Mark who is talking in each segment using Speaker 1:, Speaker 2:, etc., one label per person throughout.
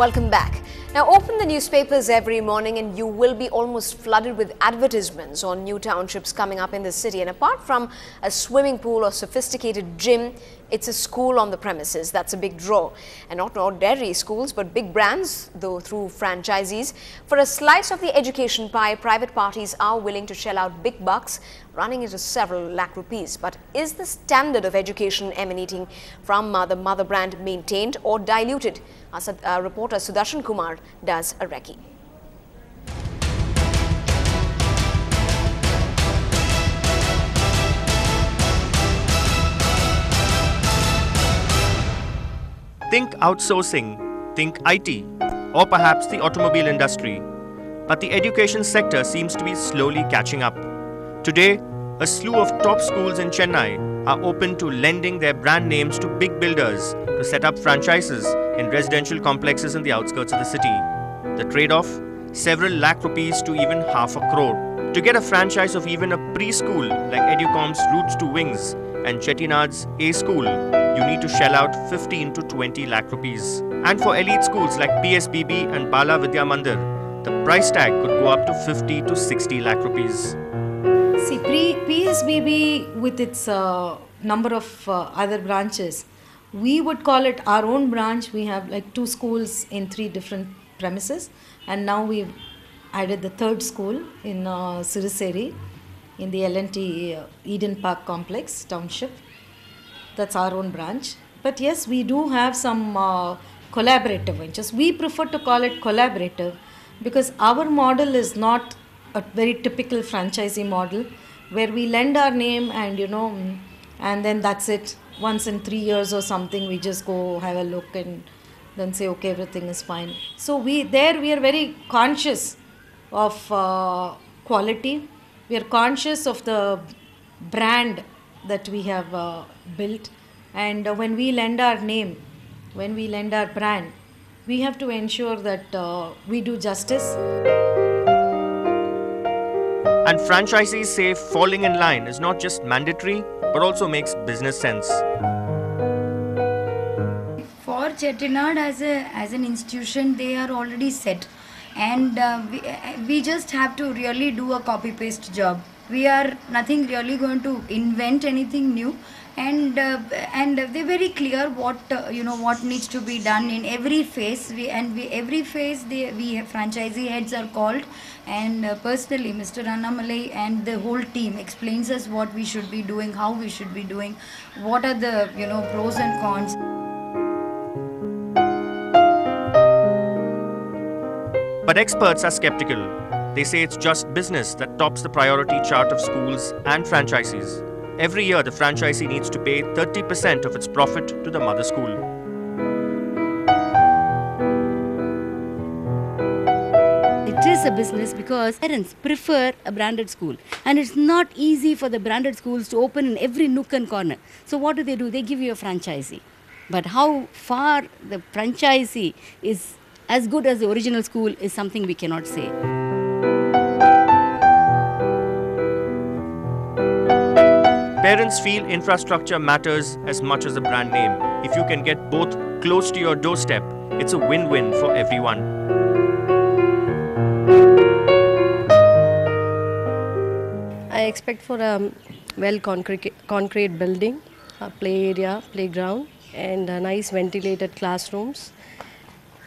Speaker 1: Welcome back. Now open the newspapers every morning and you will be almost flooded with advertisements on new townships coming up in the city. And apart from a swimming pool or sophisticated gym, it's a school on the premises. That's a big draw. And not ordinary schools, but big brands, though through franchisees. For a slice of the education pie, private parties are willing to shell out big bucks, running into several lakh rupees. But is the standard of education emanating from the mother brand maintained or diluted? Our reporter Sudarshan Kumar does a recce.
Speaker 2: Think outsourcing, think IT, or perhaps the automobile industry. But the education sector seems to be slowly catching up. Today, a slew of top schools in Chennai are open to lending their brand names to big builders to set up franchises in residential complexes in the outskirts of the city. The trade-off? Several lakh rupees to even half a crore. To get a franchise of even a preschool like Educom's Roots to Wings and Chettinad's A School, you need to shell out 15 to 20 lakh rupees. And for elite schools like PSBB and Bala Vidya Mandir, the price tag could go up to 50 to 60 lakh rupees.
Speaker 3: See, PSBB with its number of other branches, we would call it our own branch. We have like 2 schools in 3 different premises, and now we've added the 3rd school in Siriseri in the L&T Eden Park Complex Township. That's our own branch. But yes, we do have some collaborative ventures. We prefer to call it collaborative because our model is not a very typical franchisee model where we lend our name and and then that's it. Once in 3 years or something, we just go have a look and then say, okay, everything is fine. So we are very conscious of quality. We are conscious of the brand that we have built. And when we lend our name, when we lend our brand, we have to ensure that we do justice.
Speaker 2: And franchisees say falling in line is not just mandatory, but also makes business sense.
Speaker 4: For Chettinad as an institution, they are already set. And we just have to really do a copy-paste job. We are nothing really going to invent anything new. And they're very clear what what needs to be done in every phase. Every phase we have franchisee heads are called, and personally Mr. Annamalai and the whole team explains us what we should be doing, how we should be doing, what are the pros and cons.
Speaker 2: But experts are skeptical. They say it's just business that tops the priority chart of schools and franchisees. Every year, the franchisee needs to pay 30% of its profit to the mother school.
Speaker 5: It is a business because parents prefer a branded school, and it's not easy for the branded schools to open in every nook and corner. So what do? They give you a franchisee. But how far the franchisee is as good as the original school is something we cannot say.
Speaker 2: Parents feel infrastructure matters as much as the brand name. If you can get both close to your doorstep, it's a win-win for everyone.
Speaker 6: I expect for a concrete building, a play area, playground, and nice ventilated classrooms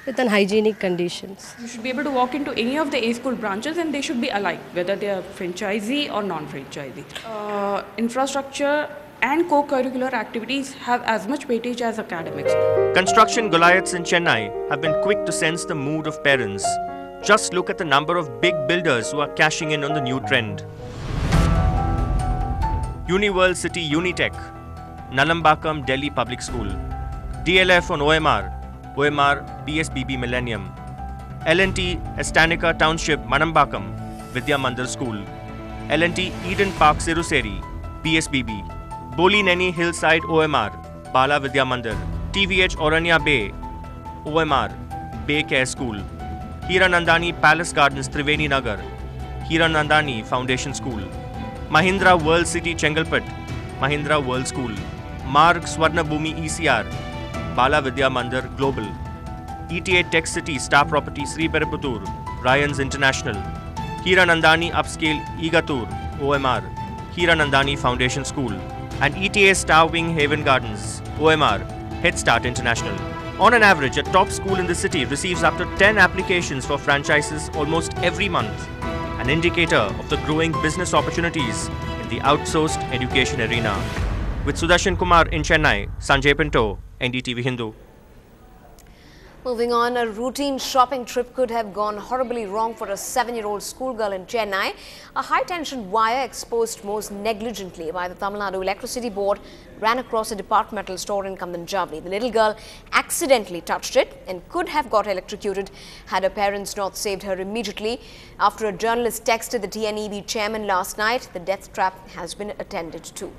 Speaker 6: with hygienic conditions.
Speaker 7: You should be able to walk into any of the A school branches and they should be alike, whether they are franchisee or non-franchisee. Infrastructure and co-curricular activities have as much weightage as academics.
Speaker 2: Construction Goliaths in Chennai have been quick to sense the mood of parents. Just look at the number of big builders who are cashing in on the new trend. Uniworld City Unitech, Nalambakam Delhi Public School, DLF on OMR PSBB Millennium, L&T Estanica Township Manambakam Vidya Mandir School, L&T Eden Park Siruseri PSBB, Bolineni Hillside OMR Bala Vidya Mandir, TVH Oranya Bay OMR Bay Care School, Hiranandani Palace Gardens Triveni Nagar, Hiranandani Foundation School, Mahindra World City Chengalpet Mahindra World School, Marg Swarnabhumi ECR Bala Vidya Mandir Global, ETA Tech City Star Property Sri Periputtur, Ryan's International, Hiranandani Upscale Igatur, OMR, Hiranandani Foundation School, and ETA Star Wing Haven Gardens, OMR, Head Start International. On an average, a top school in the city receives up to 10 applications for franchises almost every month, an indicator of the growing business opportunities in the outsourced education arena. With Sudarshan Kumar in Chennai, Sanjay Pinto, NDTV Hindu.
Speaker 1: Moving on, a routine shopping trip could have gone horribly wrong for a 7-year-old schoolgirl in Chennai. A high-tension wire exposed most negligently by the Tamil Nadu Electricity Board ran across a departmental store in Kamdanjavli. The little girl accidentally touched it and could have got electrocuted had her parents not saved her immediately. After a journalist texted the TNEB chairman last night, the death trap has been attended to.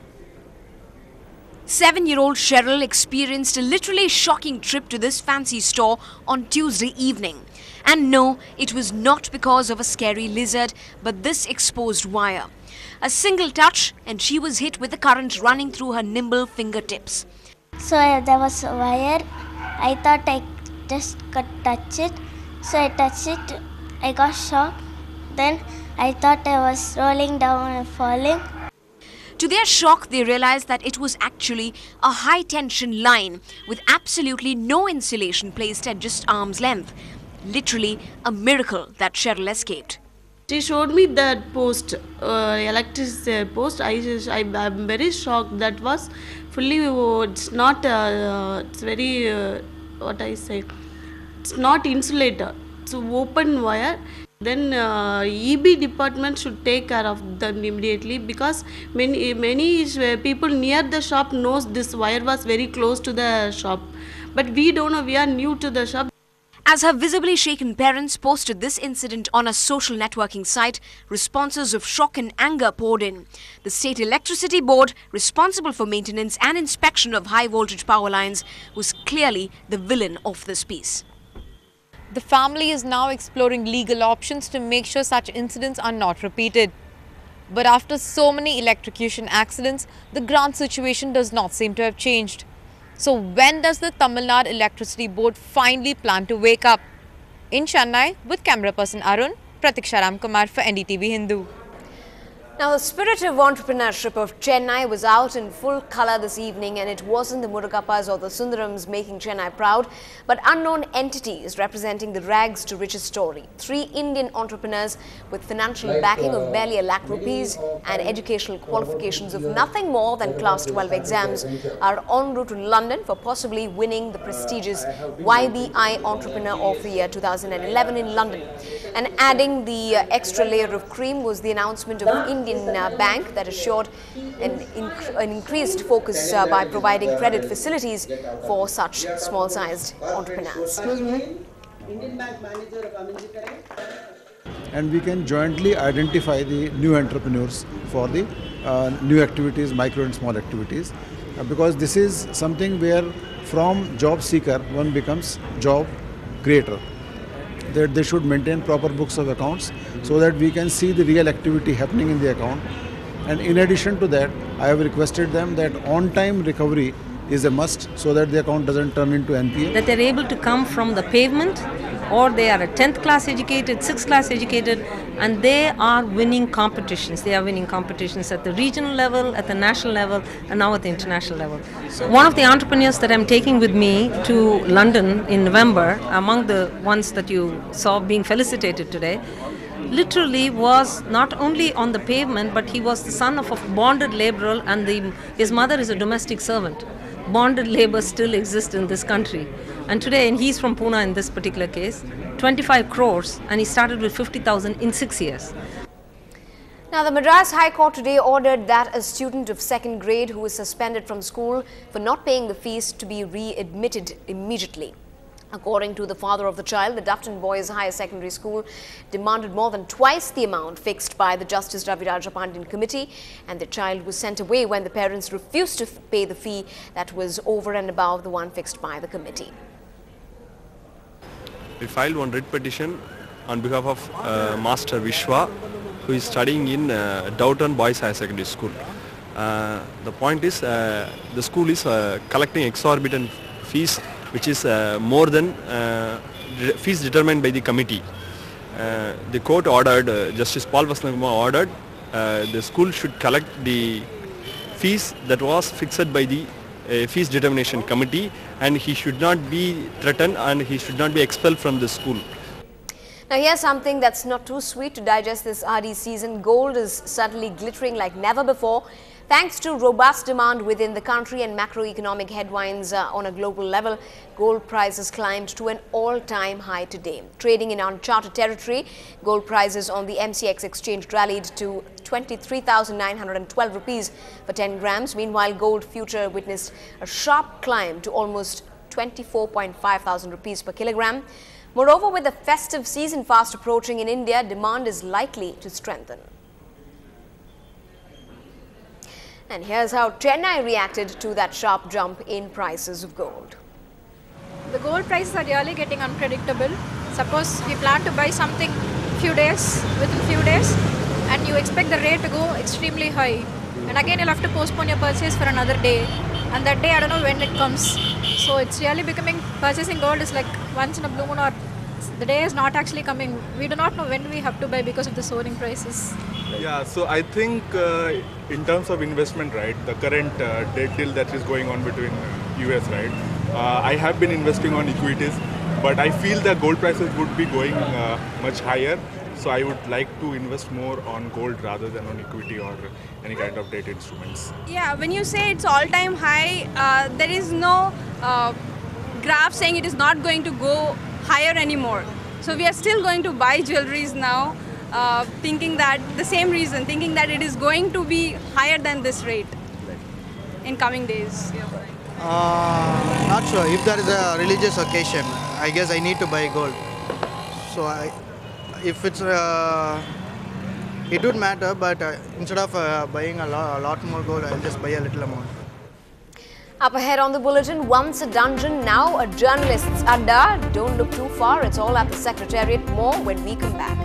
Speaker 1: 7-year-old Cheryl experienced a literally shocking trip to this fancy store on Tuesday evening. And no, it was not because of a scary lizard, but this exposed wire. A single touch and she was hit with the current running through her nimble fingertips.
Speaker 8: So there was a wire. I thought I just could touch it. So I touched it. I got shocked. Then I thought I was rolling down and falling.
Speaker 1: To their shock, they realized that it was actually a high-tension line with absolutely no insulation placed at just arm's length. Literally a miracle that Cheryl escaped.
Speaker 9: She showed me that post, electricity post. I'm very shocked. That was fully, it's not, it's very, what I say, it's not insulator. It's open wire. Then EB department should take care of them immediately, because many people near the shop knows this wire was very close to the shop. But we don't know, we are new to the shop.
Speaker 1: As her visibly shaken parents posted this incident on a social networking site, responses of shock and anger poured in. The State Electricity Board, responsible for maintenance and inspection of high-voltage power lines, was clearly the villain of this piece.
Speaker 10: The family is now exploring legal options to make sure such incidents are not repeated. But after so many electrocution accidents, the ground situation does not seem to have changed. So when does the Tamil Nadu Electricity Board finally plan to wake up? In Chennai, with camera person Arun, Pratiksha Ramkumar for NDTV Hindu.
Speaker 1: Now, the spirit of entrepreneurship of Chennai was out in full colour this evening, and it wasn't the Murugappas or the Sundarams making Chennai proud, but unknown entities representing the rags to riches story. 3 Indian entrepreneurs with financial backing of barely ₹1 lakh and educational qualifications of nothing more than Class 12 exams are en route to London for possibly winning the prestigious YBI Entrepreneur of the Year 2011 in London. And adding the extra layer of cream was the announcement of Indian Bank that assured an increased focus by providing credit facilities for such small-sized entrepreneurs.
Speaker 11: And we can jointly identify the new entrepreneurs for the new activities, micro and small activities, because this is something where from job seeker one becomes job creator. That they should maintain proper books of accounts so that we can see the real activity happening in the account. And in addition to that, I have requested them that on-time recovery is a must so that the account doesn't turn into NPA.
Speaker 12: That they're able to come from the pavement, or they are a 10th class educated, 6th class educated, and they are winning competitions. They are winning competitions at the regional level, at the national level, and now at the international level. So one of the entrepreneurs that I'm taking with me to London in November, among the ones that you saw being felicitated today, literally was not only on the pavement, but he was the son of a bonded laborer, and his mother is a domestic servant. Bonded labor still exists in this country. And today, and he's from Pune in this particular case, 25 crores, and he started with 50,000 in 6 years.
Speaker 1: Now, the Madras High Court today ordered that a student of 2nd grade who was suspended from school for not paying the fees to be readmitted immediately. According to the father of the child, the Dufton Boys Higher Secondary School demanded more than twice the amount fixed by the Justice Raviraja Pandian Committee, and the child was sent away when the parents refused to pay the fee that was over and above the one fixed by the committee.
Speaker 13: We filed one writ petition on behalf of Master Vishwa, who is studying in Dufton Boys Higher Secondary School. The point is, the school is collecting exorbitant fees which is more than fees determined by the committee. The court ordered, Justice Paul Vasanthkumar ordered, the school should collect the fees that was fixed by the fees determination committee, and he should not be threatened and he should not be expelled from the school.
Speaker 1: Now here's something that's not too sweet to digest this RD season. Gold is suddenly glittering like never before. Thanks to robust demand within the country and macroeconomic headwinds on a global level, gold prices climbed to an all-time high today. Trading in uncharted territory, gold prices on the MCX exchange rallied to 23,912 rupees for 10 grams. Meanwhile, gold future witnessed a sharp climb to almost 24.5 thousand rupees per kilogram. Moreover, with the festive season fast approaching in India, demand is likely to strengthen. And here's how Chennai reacted to that sharp jump in prices of gold.
Speaker 14: The gold prices are really getting unpredictable. Suppose we plan to buy something within few days, and you expect the rate to go extremely high. And again, you'll have to postpone your purchase for another day. And that day, I don't know when it comes. So it's really becoming, purchasing gold is like once in a blue moon, or the day is not actually coming. We do not know when we have to buy because of the soaring prices.
Speaker 15: Yeah, so I think in terms of investment, right, the current debt deal that is going on between US, right, I have been investing on equities, but I feel that gold prices would be going much higher. So I would like to invest more on gold rather than on equity or any kind of debt instruments.
Speaker 16: Yeah, when you say it's all-time high, there is no graph saying it is not going to go higher anymore. So we are still going to buy jewelries now, thinking that the same reason, thinking that it is going to be higher than this rate in coming days.
Speaker 17: Not sure. If there is a religious occasion, I guess I need to buy gold. So if it's it would matter, but instead of buying a lot more gold, I'll just buy a little amount.
Speaker 1: Up ahead on the bulletin, once a dungeon, now a journalist's adda. Don't look too far, it's all at the Secretariat. More when we come back.